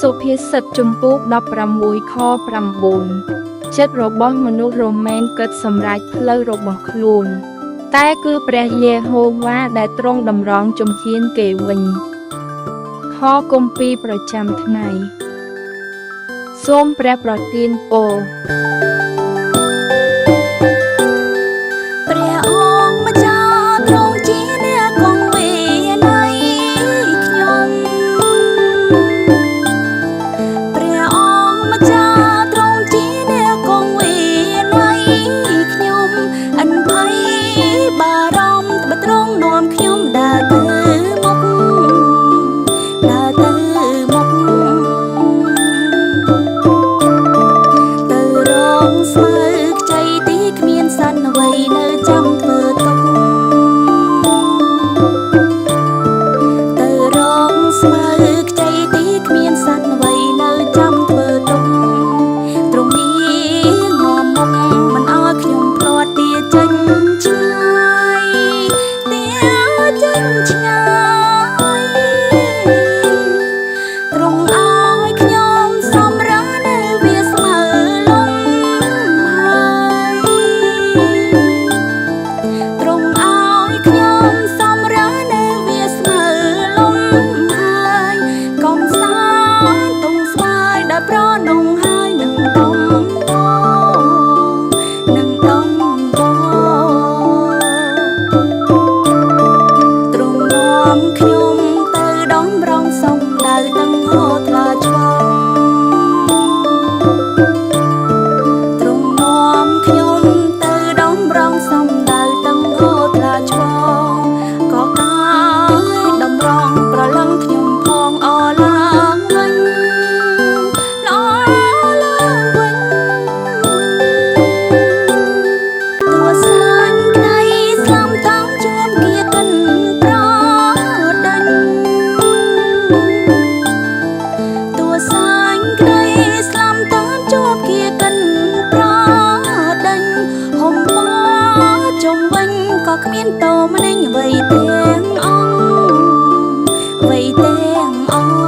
សុភាសិតជំពូក16 ខ 9 ចិត្តរបស់មនុស្សរមែងគិតសម្រេចផ្លូវរបស់ខ្លួន តែគឺព្រះយេហូវ៉ាដែលទ្រង់តម្រង់ជំហានគេវិញ ខគម្ពីរប្រចាំថ្ងៃ សូមព្រះប្រទានពរ ព្រះអង្គម្ចាស់ទ្រង់ជាអ្នកគង់វេនៃខ្ញុំ ព្រះអង្គម្ចាស់ទ្រង់ជាអ្នកគង់វេនៃខ្ញុំអិនភ័យបារម្ភបើទ្រង់នាំខ្ញុំដើរទៅមុខទៅរងស្មើខ្ចីទីគ្មានសិនអ្វីនៅចាំធ្វើទុកទៅរងស្មើខ្ចីទីគ្មានសិនអ្វីនៅចាំធ្វើទុកទ្រង់នេះនាំមុខមិនឲ្យខ្ញុំភ្លាត់ទាចេញឆ្ងាយទាចេញឆ្ងាយទ្រង់ឲ្យខ្ញុំសម្រាននៅវាស្មើលំហើយទ្រង់ឲ្យខ្ញុំសម្រាននៅវាស្មើលំហើយកុំសានទុំស្វាយដែលប្រនងហើយនឹងតំនឹងតំទ្រង់នាំខ្ញុំទៅដំរងសំដៅទាំងហោថ្លាឆ្វងទ្រង់នាំខ្ញុំទៅដំរងសំដៅទាំងហោថ្លាឆ្វងក៏កាយដំរងប្រឡឹងខ្ញុំផងអឡើងវិញឡើងវិញទោះសាញ់ក្ដីស្លាប់តាមជួមគាកិនប្រដេញទោះសាញ់ក្ដីស្លាប់តាមជួបគាកិនប្រដេញហុំមកជុំវិញក៏គ្មានតោម្នេញអ្វីទាំងអង្គអ្វីទាំងអង្គ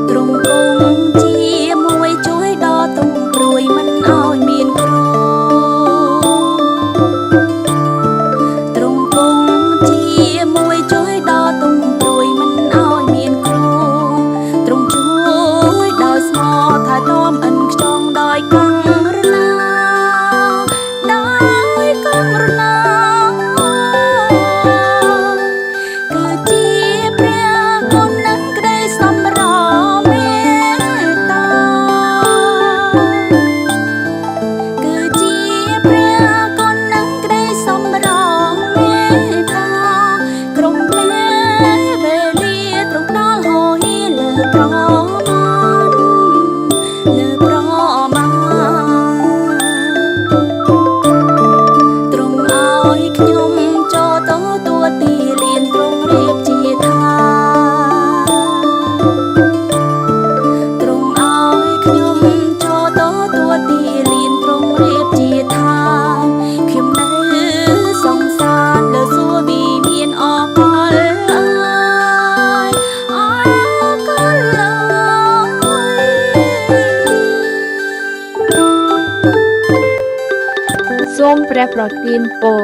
ទ្រង់គង់ជាមួយជួយដល់ទុំព្រួយមិនឲ្យមានគ្រោះទ្រង់គង់ជាមួយជួយដល់ទុំព្រួយមិនឲ្យមានគ្រោះទ្រង់ជួយដោយស្មោះថានាំអិនខ្ចង់ដោយកង់រណាដោយកង់រណាគឺជាព្រះគុណនិងក្ដីសម្រមេត្តាគឺជាព្រះគុណនិងក្ដីសម្រមេត្តាក្រុមព្រះវេលាទ្រង់ដល់ហោហៀលើប្រមាណទ្រង់ឲ្យខ្ញុំចូលទទួលទីលានទ្រង់រៀបជាថាទ្រង់ឲ្យខ្ញុំចូលទទួលទីលានទ្រង់រៀបជាថាខ្ញុំនៅសង្សារលើសួគ៌វិមានអកលអើយអកលអើយ សូមព្រះប្រទានពរ